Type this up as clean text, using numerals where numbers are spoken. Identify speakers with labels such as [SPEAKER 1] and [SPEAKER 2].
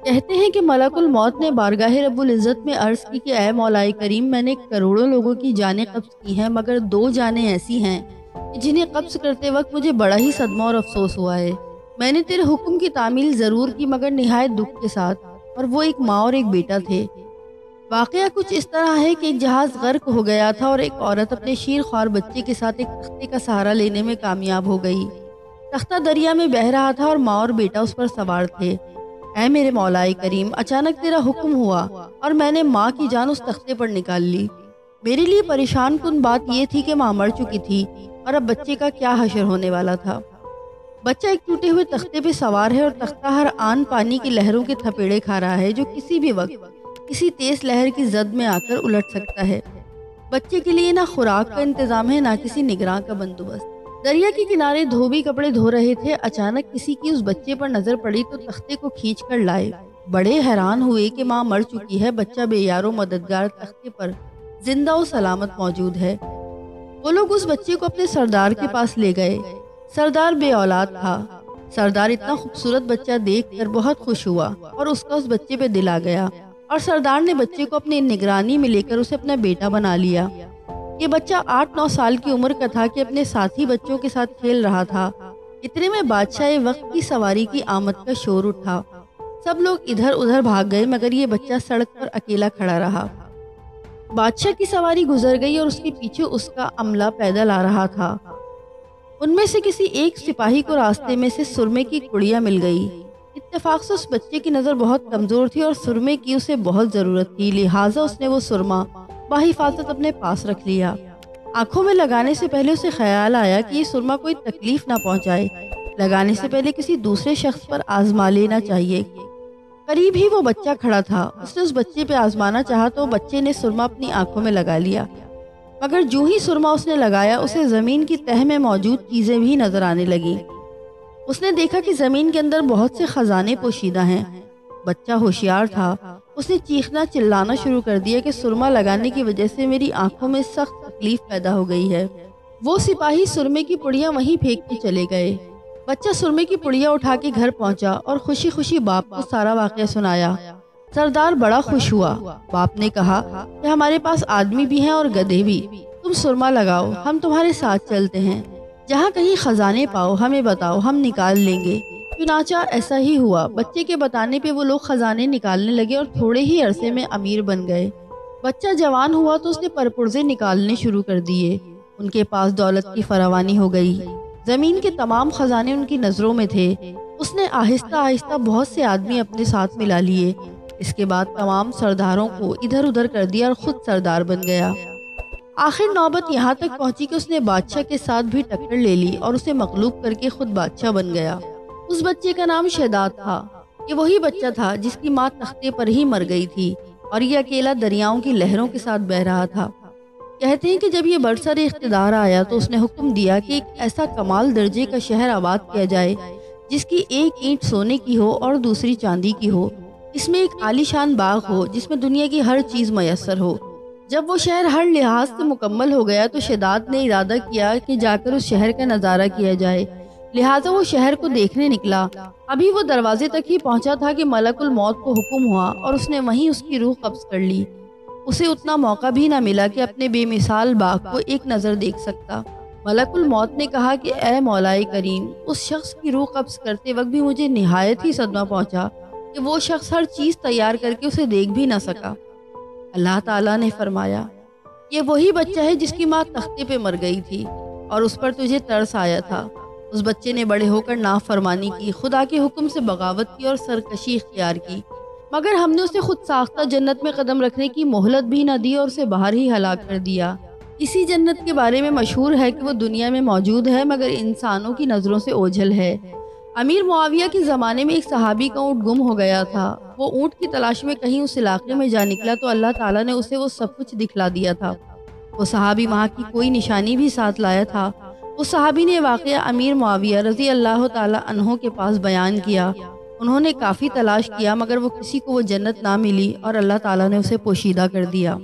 [SPEAKER 1] کہتے ہیں کہ ملک الموت نے بارگاہ رب العزت میں عرض کی کہ اے مولا کریم، میں نے کروڑوں لوگوں کی جانیں قبض کی ہیں، مگر دو جانیں ایسی ہیں کہ جنہیں قبض کرتے وقت مجھے بڑا ہی صدمہ اور افسوس ہوا ہے۔ میں نے تیرے حکم کی تعمیل ضرور کی، مگر نہایت دکھ کے ساتھ، اور وہ ایک ماں اور ایک بیٹا تھے۔ واقعہ کچھ اس طرح ہے کہ ایک جہاز غرق ہو گیا تھا اور ایک عورت اپنے شیر خوار بچے کے ساتھ ایک تختے کا سہارا لینے میں کامیاب ہو گئی۔ تختہ دریا میں بہہ رہا تھا اور ماں اور بیٹا اس پر سوار تھے۔ اے میرے مولا کریم، اچانک تیرا حکم ہوا اور میں نے ماں کی جان اس تختے پر نکال لی۔ میرے لیے پریشان کن بات یہ تھی کہ ماں مر چکی تھی اور اب بچے کا کیا حشر ہونے والا تھا۔ بچہ ایک ٹوٹے ہوئے تختے پہ سوار ہے اور تختہ ہر آن پانی کی لہروں کے تھپیڑے کھا رہا ہے جو کسی بھی وقت کسی تیز لہر کی زد میں آ کر الٹ سکتا ہے۔ بچے کے لیے نہ خوراک کا انتظام ہے، نہ کسی نگراں کا بندوبست۔ دریا کے کنارے دھوبی کپڑے دھو رہے تھے، اچانک کسی کی اس بچے پر نظر پڑی تو تختے کو کھینچ کر لائے۔ بڑے حیران ہوئے کہ ماں مر چکی ہے، بچہ بے یار و مددگار تختے پر زندہ و سلامت موجود ہے۔ وہ لوگ اس بچے کو اپنے سردار کے پاس لے گئے۔ سردار بے اولاد تھا۔ سردار اتنا خوبصورت بچہ دیکھ کر بہت خوش ہوا اور اس کا اس بچے پہ دل آ گیا، اور سردار نے بچے کو اپنی نگرانی میں لے کر اسے اپنا بیٹا بنا لیا۔ یہ بچہ 8-9 سال کی عمر کا تھا کہ اپنے ساتھی بچوں کے ساتھ کھیل رہا تھا۔ اتنے میں بادشاہ وقت کی سواری کی آمد کا شور اٹھا۔ سب لوگ ادھر ادھر بھاگ گئے، مگر یہ بچہ سڑک پر اکیلا کھڑا رہا۔ بادشاہ کی سواری گزر گئی اور اس کے پیچھے اس کا عملہ پیدل آ رہا تھا۔ ان میں سے کسی ایک سپاہی کو راستے میں سے سرمے کی کڑیاں مل گئی۔ اتفاق سے اس بچے کی نظر بہت کمزور تھی اور سرمے کی اسے بہت ضرورت تھی، لہٰذا اس نے وہ سرما بحفاظت اپنے پاس رکھ لیا۔ آنکھوں میں لگانے سے پہلے اسے خیال آیا کہ یہ سرما کوئی تکلیف نہ پہنچائے، لگانے سے پہلے کسی دوسرے شخص پر آزما لینا چاہیے۔ قریب ہی وہ بچہ کھڑا تھا، اس نے اس بچے پہ آزمانا چاہا تو بچے نے سرما اپنی آنکھوں میں لگا لیا، مگر جو ہی سرما اس نے لگایا اسے زمین کی تہہ میں موجود چیزیں بھی نظر آنے لگیں۔ اس نے دیکھا کہ زمین کے اندر بہت سے خزانے پوشیدہ ہیں۔ بچہ ہوشیار تھا، اس نے چیخنا چلانا شروع کر دیا کہ سرما لگانے کی وجہ سے میری آنکھوں میں سخت تکلیف پیدا ہو گئی ہے۔ وہ سپاہی سرمے کی پڑیاں وہیں پھینک کے چلے گئے۔ بچہ سرمے کی پڑیاں اٹھا کے گھر پہنچا اور خوشی خوشی باپ کو سارا واقعہ سنایا۔ سردار بڑا خوش ہوا۔ باپ نے کہا کہ ہمارے پاس آدمی بھی ہیں اور گدھے بھی، تم سرما لگاؤ، ہم تمہارے ساتھ چلتے ہیں، جہاں کہیں خزانے پاؤ ہمیں بتاؤ، ہم نکال لیں گے۔ چنانچہ ایسا ہی ہوا۔ بچے کے بتانے پہ وہ لوگ خزانے نکالنے لگے اور تھوڑے ہی عرصے میں امیر بن گئے۔ بچہ جوان ہوا تو اس نے پرپرزے نکالنے شروع کر دیے۔ ان کے پاس دولت کی فراوانی ہو گئی، زمین کے تمام خزانے ان کی نظروں میں تھے۔ اس نے آہستہ آہستہ بہت سے آدمی اپنے ساتھ ملا لیے۔ اس کے بعد تمام سرداروں کو ادھر ادھر کر دیا اور خود سردار بن گیا۔ آخر نوبت یہاں تک پہنچی کہ اس نے بادشاہ کے ساتھ بھی ٹکر لے لی اور اسے مغلوب کر کے خود بادشاہ بن گیا۔ اس بچے کا نام شہداد تھا۔ یہ وہی بچہ تھا جس کی ماں تختے پر ہی مر گئی تھی اور یہ اکیلا دریاؤں کی لہروں کے ساتھ بہہ رہا تھا۔ کہتے ہیں کہ جب یہ برسر اقتدار آیا تو اس نے حکم دیا کہ ایک ایسا کمال درجے کا شہر آباد کیا جائے جس کی ایک اینٹ سونے کی ہو اور دوسری چاندی کی ہو۔ اس میں ایک عالیشان باغ ہو جس میں دنیا کی ہر چیز میسر ہو۔ جب وہ شہر ہر لحاظ سے مکمل ہو گیا تو شہداد نے ارادہ کیا کہ جا کر اس شہر کا نظارہ کیا جائے، لہٰذا وہ شہر کو دیکھنے نکلا۔ ابھی وہ دروازے تک ہی پہنچا تھا کہ ملک الموت کو حکم ہوا اور اس نے وہیں اس کی روح قبض کر لی۔ اسے اتنا موقع بھی نہ ملا کہ اپنے بے مثال باغ کو ایک نظر دیکھ سکتا۔ ملک الموت نے کہا کہ اے مولا کریم، اس شخص کی روح قبض کرتے وقت بھی مجھے نہایت ہی صدمہ پہنچا کہ وہ شخص ہر چیز تیار کر کے اسے دیکھ بھی نہ سکا۔ اللہ تعالیٰ نے فرمایا، یہ وہی بچہ ہے جس کی ماں تختے پہ مر گئی تھی اور اس پر تجھے ترس آیا تھا۔ اس بچے نے بڑے ہو کر نافرمانی کی، خدا کے حکم سے بغاوت کی اور سرکشی اختیار کی، مگر ہم نے اسے خود ساختہ جنت میں قدم رکھنے کی مہلت بھی نہ دی اور اسے باہر ہی ہلاک کر دیا۔ اسی جنت کے بارے میں مشہور ہے کہ وہ دنیا میں موجود ہے مگر انسانوں کی نظروں سے اوجھل ہے۔ امیر معاویہ کے زمانے میں ایک صحابی کا اونٹ گم ہو گیا تھا۔ وہ اونٹ کی تلاش میں کہیں اس علاقے میں جا نکلا تو اللہ تعالیٰ نے اسے وہ سب کچھ دکھلا دیا تھا۔ وہ صحابی وہاں کی کوئی نشانی بھی ساتھ لایا تھا۔ اس صحابی نے واقعہ امیر معاویہ رضی اللہ تعالیٰ عنہ کے پاس بیان کیا۔ انہوں نے کافی تلاش کیا مگر وہ کسی کو وہ جنت نہ ملی اور اللہ تعالیٰ نے اسے پوشیدہ کر دیا۔